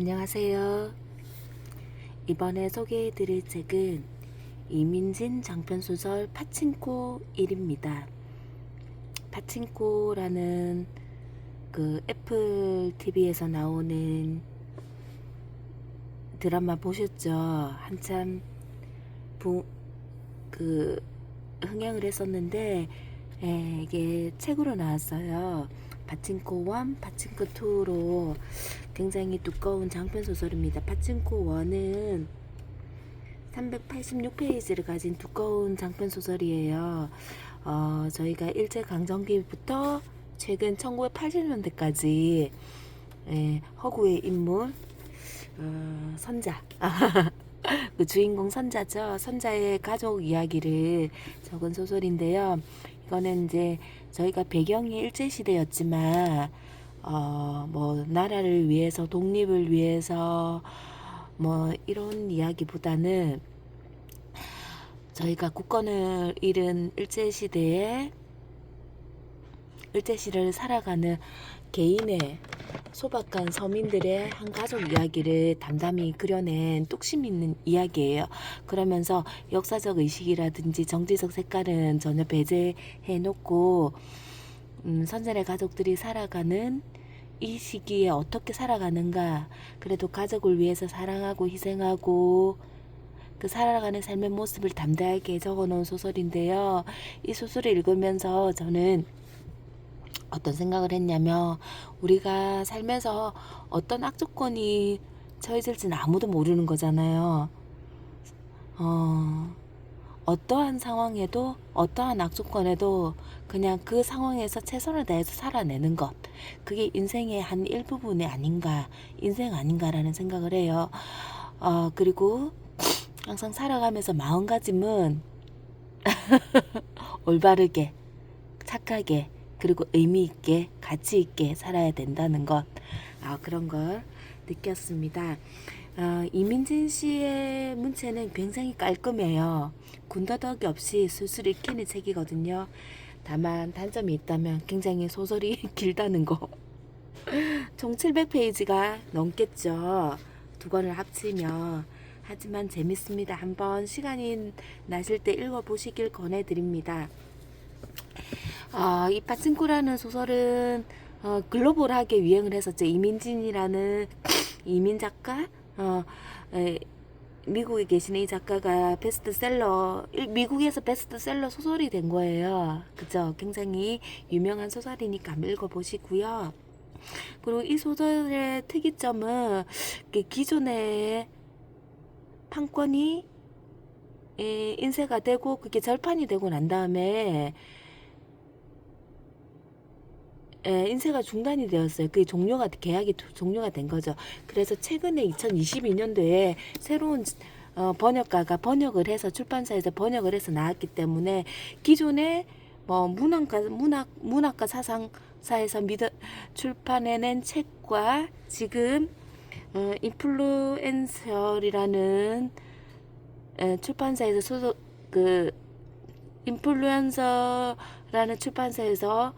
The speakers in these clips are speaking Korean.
안녕하세요. 이번에 소개해드릴 책은 이민진 장편소설 파친코 1입니다. 파친코라는 그 애플 TV에서 나오는 드라마 보셨죠? 한참 흥행을 했었는데 이게 책으로 나왔어요. 파친코 1, 파친코 2로 굉장히 두꺼운 장편 소설입니다. 파친코 1은 386페이지를 가진 두꺼운 장편 소설이에요. 저희가 일제강점기부터 최근 1980년대까지 허구의 인물 선자 그 주인공 선자죠. 선자의 가족 이야기를 적은 소설인데요. 이거는 이제 저희가 배경이 일제시대였지만 뭐 나라를 위해서 독립을 위해서 뭐 이런 이야기보다는 저희가 국권을 잃은 일제시대를 살아가는 개인의 소박한 서민들의 한 가족 이야기를 담담히 그려낸 뚝심 있는 이야기예요. 그러면서 역사적 의식이라든지 정치적 색깔은 전혀 배제해 놓고 선전의 가족들이 살아가는 이 시기에 어떻게 살아가는가, 그래도 가족을 위해서 사랑하고 희생하고 그 살아가는 삶의 모습을 담대하게 적어놓은 소설인데요. 이 소설을 읽으면서 저는 어떤 생각을 했냐면, 우리가 살면서 어떤 악조건이 처해질지는 아무도 모르는 거잖아요. 어떠한 상황에도 어떠한 악조건에도 그냥 그 상황에서 최선을 다해서 살아내는 것, 그게 인생의 한 일부분이 아닌가, 인생 아닌가라는 생각을 해요. 그리고 항상 살아가면서 마음가짐은 올바르게, 착하게, 그리고 의미 있게, 가치 있게 살아야 된다는 것, 그런 걸 느꼈습니다. 이민진 씨의 문체는 굉장히 깔끔해요. 군더더기 없이 술술 읽히는 책이거든요. 다만 단점이 있다면 굉장히 소설이 길다는 거. 총 700페이지가 넘겠죠. 두 권을 합치면. 하지만 재밌습니다. 한번 시간이 나실 때 읽어보시길 권해드립니다. 이 파친코라는 소설은 글로벌하게 유행을 했었죠. 이민진이라는 이민 작가, 미국에 계시는 이 작가가 미국에서 베스트셀러 소설이 된 거예요. 그죠? 굉장히 유명한 소설이니까 한번 읽어보시고요. 그리고 이 소설의 특이점은 기존의 판권이 인쇄가 되고 그게 절판이 되고 난 다음에 인쇄가 중단이 되었어요. 그게 계약이 종료가 된 거죠. 그래서 최근에 2022년도에 새로운 번역가가 번역을 해서 출판사에서 번역을 해서 나왔기 때문에 기존의 뭐 문학과 사상사에서 출판해낸 책과 지금 인플루엔서라는 출판사에서 인플루언서라는 출판사에서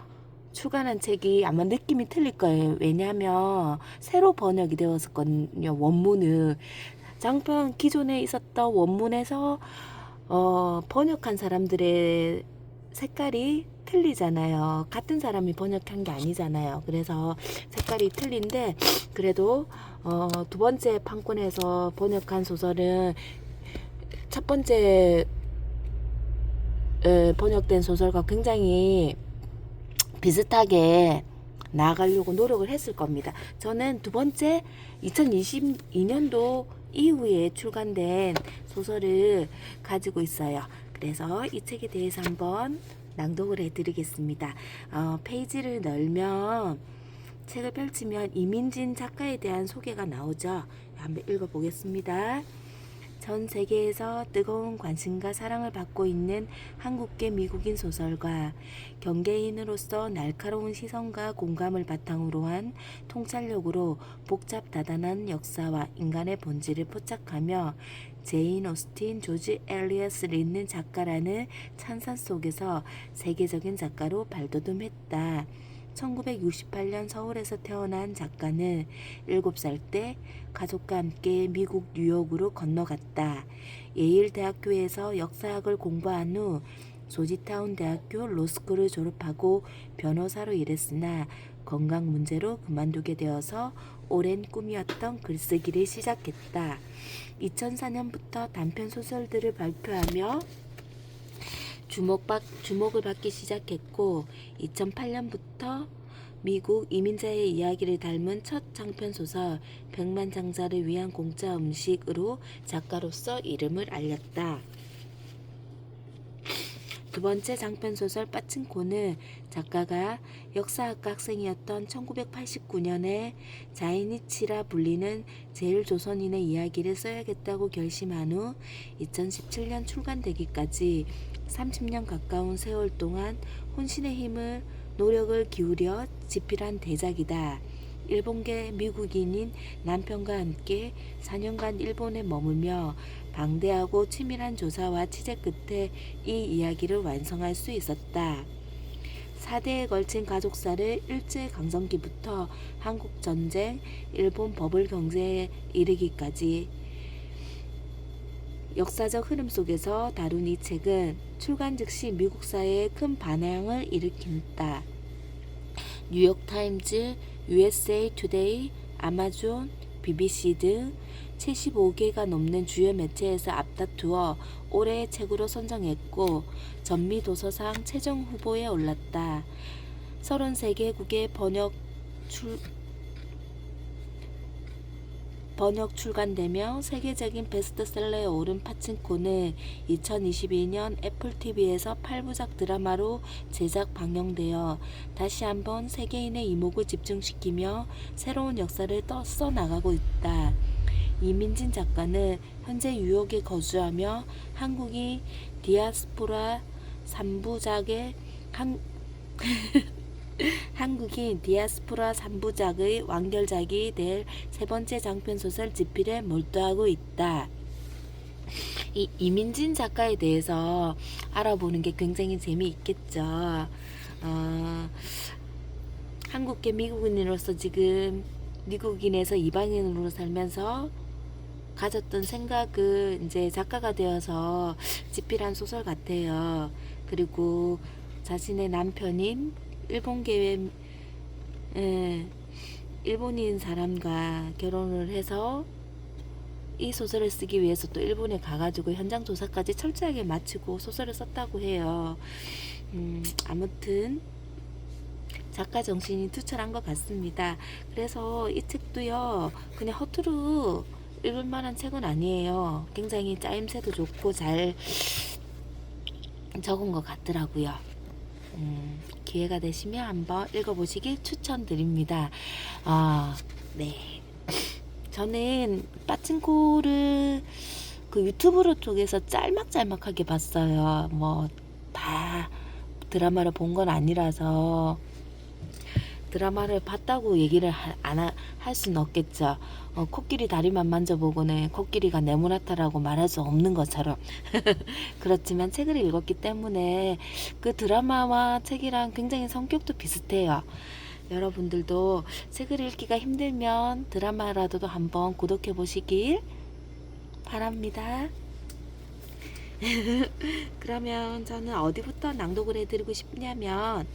출간한 책이 아마 느낌이 틀릴 거예요. 왜냐하면 새로 번역이 되었었거든요. 원문은 장편 기존에 있었던 원문에서 번역한 사람들의 색깔이 틀리잖아요. 같은 사람이 번역한 게 아니잖아요. 그래서 색깔이 틀린데 그래도 두 번째 판권에서 번역한 소설은 첫 번째 번역된 소설과 굉장히 비슷하게 나아가려고 노력을 했을 겁니다. 저는 두 번째 2022년도 이후에 출간된 소설을 가지고 있어요. 그래서 이 책에 대해서 한번 낭독을 해드리겠습니다. 페이지를 열면 책을 펼치면 이민진 작가에 대한 소개가 나오죠. 한번 읽어보겠습니다. 전 세계에서 뜨거운 관심과 사랑을 받고 있는 한국계 미국인 소설가, 경계인으로서 날카로운 시선과 공감을 바탕으로 한 통찰력으로 복잡다단한 역사와 인간의 본질을 포착하며 제인 오스틴, 조지 엘리엇을 잇는 작가라는 찬사 속에서 세계적인 작가로 발돋움했다. 1968년 서울에서 태어난 작가는 7살 때 가족과 함께 미국 뉴욕으로 건너갔다. 예일 대학교에서 역사학을 공부한 후 조지타운 대학교 로스쿨을 졸업하고 변호사로 일했으나 건강 문제로 그만두게 되어서 오랜 꿈이었던 글쓰기를 시작했다. 2004년부터 단편 소설들을 발표하며 주목을 받기 시작했고 2008년부터 미국 이민자의 이야기를 담은 첫 장편소설 백만장자를 위한 공짜 음식으로 작가로서 이름을 알렸다. 두 번째 장편소설 빠친코는 작가가 역사학과 학생이었던 1989년에 자이니치라 불리는 제일조선인의 이야기를 써야겠다고 결심한 후 2017년 출간되기까지 30년 가까운 세월 동안 혼신의 힘을 노력을 기울여 집필한 대작이다. 일본계 미국인인 남편과 함께 4년간 일본에 머물며 방대하고 치밀한 조사와 취재 끝에 이 이야기를 완성할 수 있었다. 4대에 걸친 가족사를 일제강점기부터 한국전쟁, 일본 버블 경제에 이르기까지 역사적 흐름 속에서 다룬 이 책은 출간 즉시 미국 사회에 큰 반향을 일으킨다. 뉴욕타임즈, USA 투데이, 아마존, BBC 등 75개가 넘는 주요 매체에서 앞다투어 올해의 책으로 선정했고 전미도서상 최종 후보에 올랐다. 33개국의 번역 출간되며 세계적인 베스트셀러에 오른 파친코는 2022년 애플TV에서 8부작 드라마로 제작 방영되어 다시 한번 세계인의 이목을 집중시키며 새로운 역사를 써나가고 있다. 이민진 작가는 현재 뉴욕에 거주하며 한국인 디아스포라 3부작의 한국인 디아스포라 3부작의 완결작이 될 세 번째 장편소설 집필에 몰두하고 있다. 이 이민진 작가에 대해서 알아보는 게 굉장히 재미있겠죠. 한국계 미국인으로서 지금 미국인에서 이방인으로 살면서 가졌던 생각을 이제 작가가 되어서 집필한 소설 같아요. 그리고 자신의 남편인 일본인 사람과 결혼을 해서 이 소설을 쓰기 위해서 또 일본에 가가지고 현장 조사까지 철저하게 마치고 소설을 썼다고 해요. 아무튼 작가 정신이 투철한 것 같습니다. 그래서 이 책도요, 그냥 허투루 읽을 만한 책은 아니에요. 굉장히 짜임새도 좋고 잘 적은 것 같더라고요. 기회가 되시면 한번 읽어보시길 추천드립니다. 네. 저는 빠친코를 그 유튜브로 쪽에서 짤막짤막하게 봤어요. 뭐 다 드라마를 본 건 아니라서 드라마를 봤다고 얘기를 할 수는 없겠죠. 코끼리 다리만 만져보고는 코끼리가 네모나타라고 말할 수 없는 것처럼 그렇지만 책을 읽었기 때문에 그 드라마와 책이랑 굉장히 성격도 비슷해요. 여러분들도 책을 읽기가 힘들면 드라마라도 한번 구독해 보시길 바랍니다. 그러면 저는 어디부터 낭독을 해드리고 싶냐면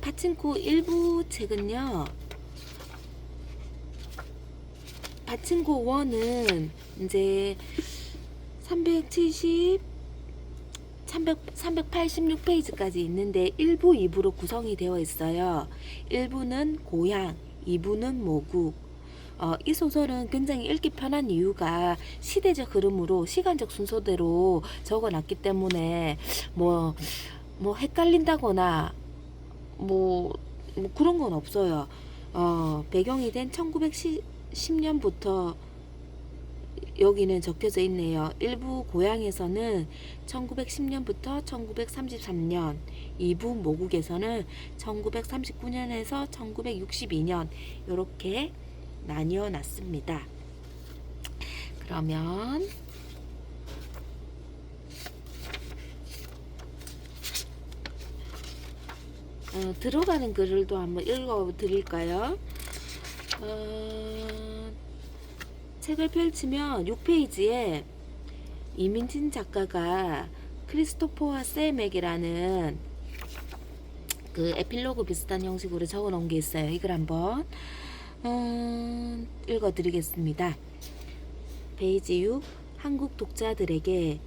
파친코 1부 책은요, 파친코 1은 이제 386페이지까지 있는데 1부, 2부로 구성이 되어 있어요. 1부는 고향, 2부는 모국. 이 소설은 굉장히 읽기 편한 이유가 시대적 흐름으로 시간적 순서대로 적어놨기 때문에 뭐 헷갈린다거나 뭐 그런 건 없어요. 배경이 된 1910년부터 여기는 적혀져 있네요. 일부 고향에서는 1910년부터 1933년, 2부 모국에서는 1939년에서 1962년 이렇게 나뉘어 놨습니다. 그러면 들어가는 글을도 한번 읽어 드릴까요? 책을 펼치면 6페이지에 이민진 작가가 크리스토퍼와 샘에게라는 그 에필로그 비슷한 형식으로 적어 놓은 게 있어요. 이걸 한번 읽어 드리겠습니다. 페이지 6. 한국 독자들에게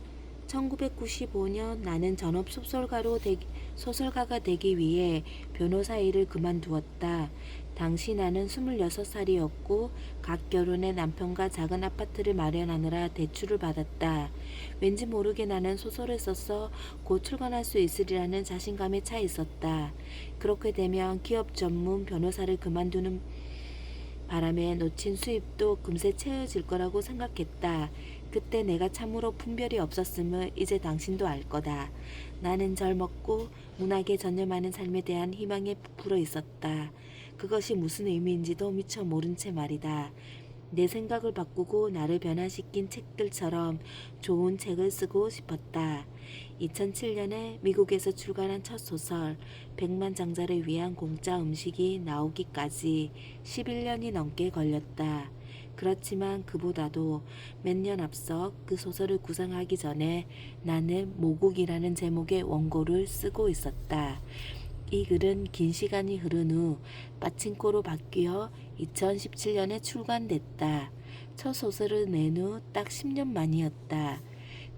1995년 나는 전업 소설가가 되기 위해 변호사 일을 그만두었다. 당시 나는 26살이었고 각 결혼해 남편과 작은 아파트를 마련하느라 대출을 받았다. 왠지 모르게 나는 소설을 써서 곧 출간할 수 있으리라는 자신감에 차 있었다. 그렇게 되면 기업 전문 변호사를 그만두는 바람에 놓친 수입도 금세 채워질 거라고 생각했다. 그때 내가 참으로 분별이 없었음을 이제 당신도 알 거다. 나는 젊었고 문학에 전념하는 삶에 대한 희망에 부풀어 있었다. 그것이 무슨 의미인지도 미처 모른 채 말이다. 내 생각을 바꾸고 나를 변화시킨 책들처럼 좋은 책을 쓰고 싶었다. 2007년에 미국에서 출간한 첫 소설 백만장자를 위한 공짜 음식이 나오기까지 11년이 넘게 걸렸다. 그렇지만 그보다도 몇 년 앞서 그 소설을 구상하기 전에 나는 모국이라는 제목의 원고를 쓰고 있었다. 이 글은 긴 시간이 흐른 후 빠친코로 바뀌어 2017년에 출간됐다. 첫 소설을 낸 후 딱 10년 만이었다.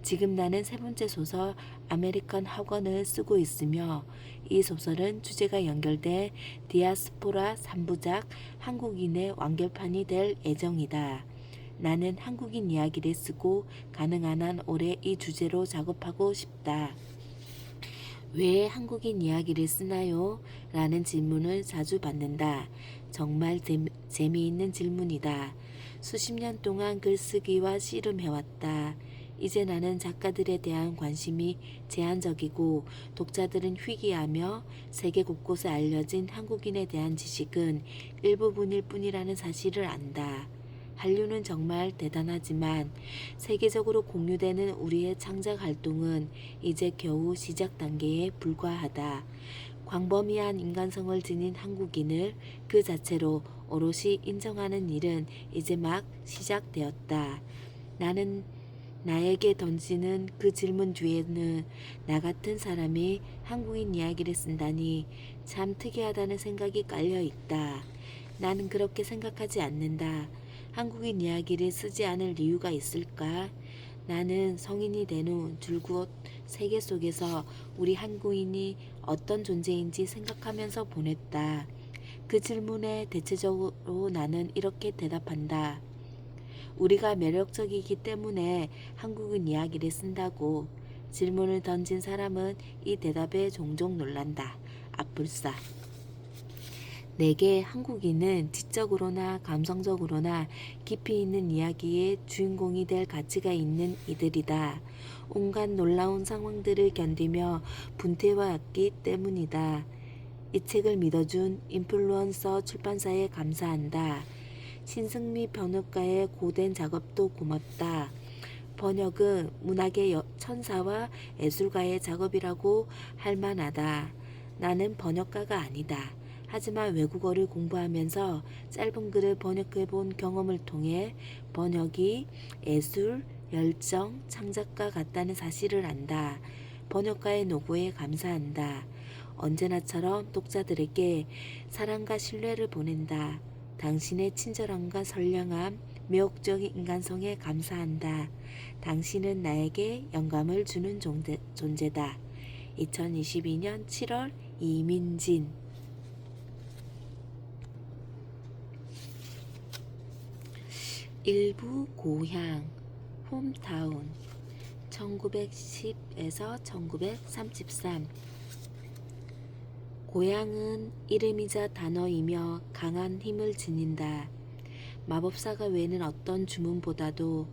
지금 나는 세 번째 소설 아메리칸 학원을 쓰고 있으며 이 소설은 주제가 연결돼 디아스포라 3부작 한국인의 완결판이 될 예정이다. 나는 한국인 이야기를 쓰고 가능한 한 오래 이 주제로 작업하고 싶다. 왜 한국인 이야기를 쓰나요? 라는 질문을 자주 받는다. 정말 재미있는 질문이다. 수십 년 동안 글쓰기와 씨름해왔다. 이제 나는 작가들에 대한 관심이 제한적이고 독자들은 희귀하며 세계 곳곳에 알려진 한국인에 대한 지식은 일부분일 뿐이라는 사실을 안다. 한류는 정말 대단하지만 세계적으로 공유되는 우리의 창작 활동은 이제 겨우 시작 단계에 불과하다. 광범위한 인간성을 지닌 한국인을 그 자체로 오롯이 인정하는 일은 이제 막 시작되었다. 나는 나에게 던지는 그 질문 뒤에는 나 같은 사람이 한국인 이야기를 쓴다니 참 특이하다는 생각이 깔려 있다. 나는 그렇게 생각하지 않는다. 한국인 이야기를 쓰지 않을 이유가 있을까? 나는 성인이 된 후 줄곧 세계 속에서 우리 한국인이 어떤 존재인지 생각하면서 보냈다. 그 질문에 대체적으로 나는 이렇게 대답한다. 우리가 매력적이기 때문에 한국인 이야기를 쓴다고. 질문을 던진 사람은 이 대답에 종종 놀란다. 아뿔싸. 내게 한국인은 지적으로나 감성적으로나 깊이 있는 이야기의 주인공이 될 가치가 있는 이들이다. 온갖 놀라운 상황들을 견디며 분투해왔기 때문이다. 이 책을 믿어준 인플루언서 출판사에 감사한다. 신승미 번역가의 고된 작업도 고맙다. 번역은 문학의 천사와 예술가의 작업이라고 할 만하다. 나는 번역가가 아니다. 하지만 외국어를 공부하면서 짧은 글을 번역해 본 경험을 통해 번역이 예술, 열정, 창작과 같다는 사실을 안다. 번역가의 노고에 감사한다. 언제나처럼 독자들에게 사랑과 신뢰를 보낸다. 당신의 친절함과 선량함, 매혹적인 인간성에 감사한다. 당신은 나에게 영감을 주는 존재다. 2022년 7월 이민진. 일부 고향 홈타운 1910에서 1933. 고향은 이름이자 단어이며 강한 힘을 지닌다. 마법사가 외는 어떤 주문보다도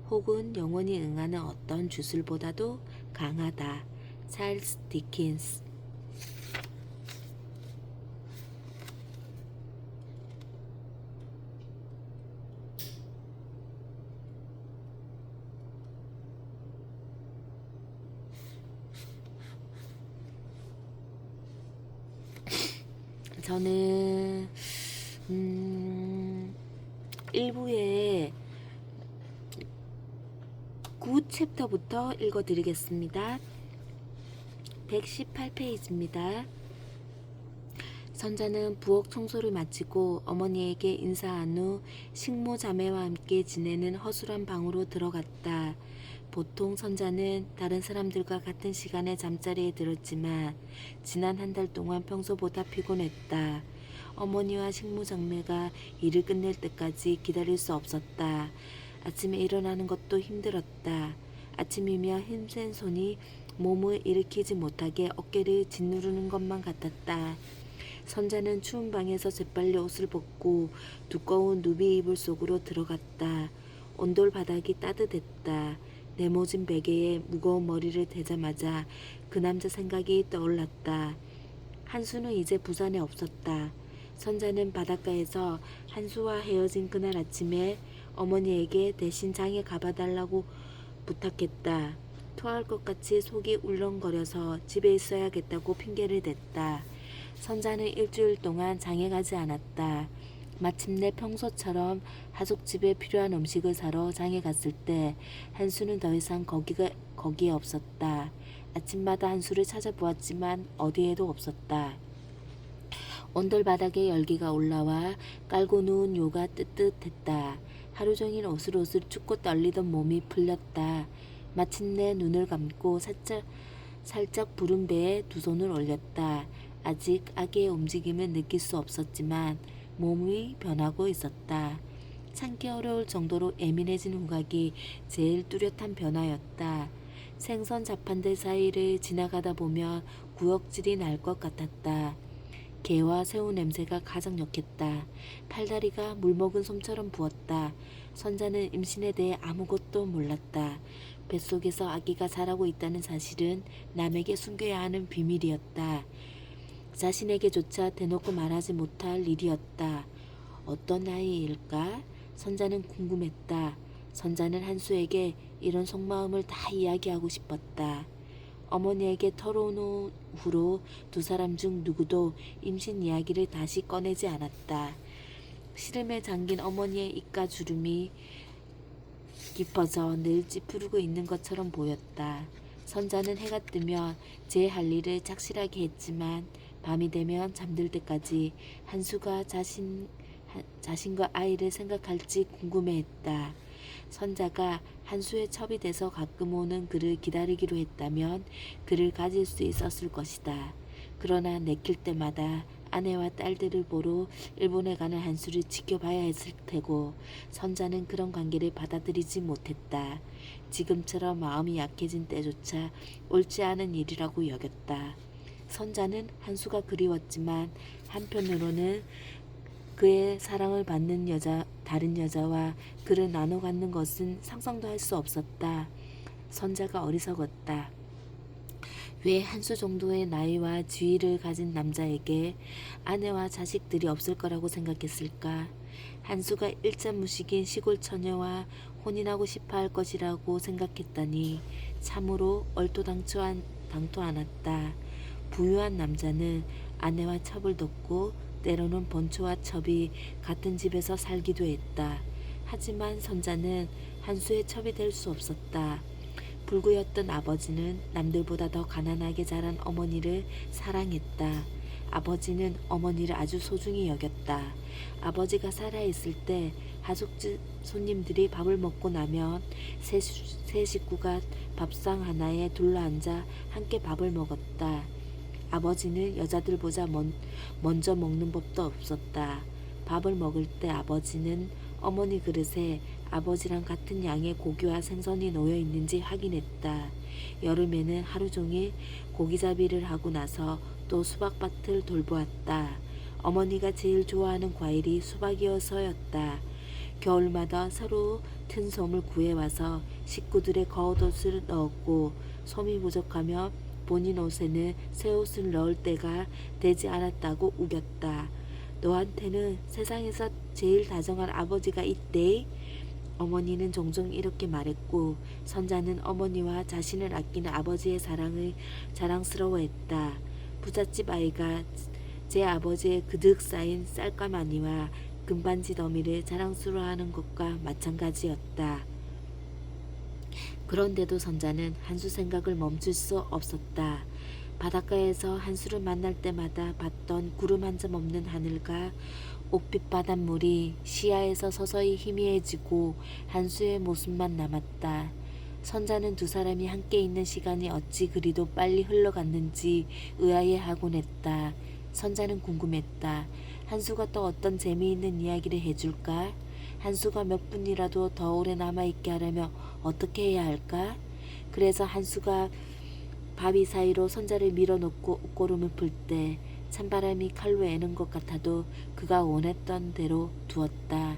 혹은 영혼이 응하는 어떤 주술보다도 강하다. 찰스 디킨스. 저는 1부에 9챕터부터 읽어드리겠습니다. 118페이지입니다. 선자는 부엌 청소를 마치고 어머니에게 인사한 후 식모 자매와 함께 지내는 허술한 방으로 들어갔다. 보통 선자는 다른 사람들과 같은 시간에 잠자리에 들었지만 지난 한 달 동안 평소보다 피곤했다. 어머니와 식모 자매가 일을 끝낼 때까지 기다릴 수 없었다. 아침에 일어나는 것도 힘들었다. 아침이며 힘센 손이 몸을 일으키지 못하게 어깨를 짓누르는 것만 같았다. 선자는 추운 방에서 재빨리 옷을 벗고 두꺼운 누비 이불 속으로 들어갔다. 온돌 바닥이 따뜻했다. 네모진 베개에 무거운 머리를 대자마자 그 남자 생각이 떠올랐다. 한수는 이제 부산에 없었다. 선자는 바닷가에서 한수와 헤어진 그날 아침에 어머니에게 대신 장에 가봐달라고 부탁했다. 토할 것 같이 속이 울렁거려서 집에 있어야겠다고 핑계를 댔다. 선자는 일주일 동안 장에 가지 않았다. 마침내 평소처럼 하숙집에 필요한 음식을 사러 장에 갔을 때 한수는 더 이상 거기에 없었다. 아침마다 한수를 찾아보았지만 어디에도 없었다. 온돌 바닥에 열기가 올라와 깔고 누운 요가 뜨뜻했다. 하루 종일 오슬오슬 춥고 떨리던 몸이 풀렸다. 마침내 눈을 감고 살짝 부른 배에 두 손을 올렸다. 아직 아기의 움직임을 느낄 수 없었지만 몸이 변하고 있었다. 참기 어려울 정도로 예민해진 후각이 제일 뚜렷한 변화였다. 생선 자판들 사이를 지나가다 보면 구역질이 날 것 같았다. 게와 새우 냄새가 가장 역했다. 팔다리가 물먹은 솜처럼 부었다. 선자는 임신에 대해 아무것도 몰랐다. 뱃속에서 아기가 자라고 있다는 사실은 남에게 숨겨야 하는 비밀이었다. 자신에게조차 대놓고 말하지 못할 일이었다. 어떤 아이일까? 선자는 궁금했다. 선자는 한수에게 이런 속마음을 다 이야기하고 싶었다. 어머니에게 털어놓은 후로 두 사람 중 누구도 임신 이야기를 다시 꺼내지 않았다. 시름에 잠긴 어머니의 입가 주름이 깊어져 늘 찌푸르고 있는 것처럼 보였다. 선자는 해가 뜨면 제 할 일을 착실하게 했지만 밤이 되면 잠들 때까지 한수가 자신과 아이를 생각할지 궁금해했다. 선자가 한수의 첩이 돼서 가끔 오는 그를 기다리기로 했다면 그를 가질 수 있었을 것이다. 그러나 내킬 때마다 아내와 딸들을 보러 일본에 가는 한수를 지켜봐야 했을 테고 선자는 그런 관계를 받아들이지 못했다. 지금처럼 마음이 약해진 때조차 옳지 않은 일이라고 여겼다. 선자는 한수가 그리웠지만 한편으로는 그의 사랑을 받는 다른 여자와 그를 나눠 갖는 것은 상상도 할 수 없었다. 선자가 어리석었다. 왜 한수 정도의 나이와 지위를 가진 남자에게 아내와 자식들이 없을 거라고 생각했을까? 한수가 일자무식인 시골 처녀와 혼인하고 싶어 할 것이라고 생각했다니 참으로 얼토당토 않았다. 부유한 남자는 아내와 첩을 뒀고 때로는 번초와 첩이 같은 집에서 살기도 했다. 하지만 선자는 한수의 첩이 될 수 없었다. 불구였던 아버지는 남들보다 더 가난하게 자란 어머니를 사랑했다. 아버지는 어머니를 아주 소중히 여겼다. 아버지가 살아있을 때 하숙집 손님들이 밥을 먹고 나면 세 식구가 밥상 하나에 둘러앉아 함께 밥을 먹었다. 아버지는 여자들보다 먼저 먹는 법도 없었다. 밥을 먹을 때 아버지는 어머니 그릇에 아버지랑 같은 양의 고기와 생선이 놓여 있는지 확인했다. 여름에는 하루 종일 고기잡이를 하고 나서 또 수박밭을 돌보았다. 어머니가 제일 좋아하는 과일이 수박이어서였다. 겨울마다 새로 튼 솜을 구해와서 식구들의 겉옷을 넣었고 솜이 부족하면 본인 옷에는 새 옷을 넣을 때가 되지 않았다고 우겼다. 너한테는 세상에서 제일 다정한 아버지가 있대. 어머니는 종종 이렇게 말했고 선자는 어머니와 자신을 아끼는 아버지의 사랑을 자랑스러워했다. 부잣집 아이가 제 아버지의 그득 쌓인 쌀가마니와 금반지 더미를 자랑스러워하는 것과 마찬가지였다. 그런데도 선자는 한수 생각을 멈출 수 없었다. 바닷가에서 한수를 만날 때마다 봤던 구름 한 점 없는 하늘과 옥빛 바닷물이 시야에서 서서히 희미해지고 한수의 모습만 남았다. 선자는 두 사람이 함께 있는 시간이 어찌 그리도 빨리 흘러갔는지 의아해하곤 했다. 선자는 궁금했다. 한수가 또 어떤 재미있는 이야기를 해줄까? 한수가 몇 분이라도 더 오래 남아있게 하려면 어떻게 해야 할까? 그래서 한수가 바위 사이로 선자를 밀어놓고 옷고름을 풀 때 찬바람이 칼로 애는 것 같아도 그가 원했던 대로 두었다.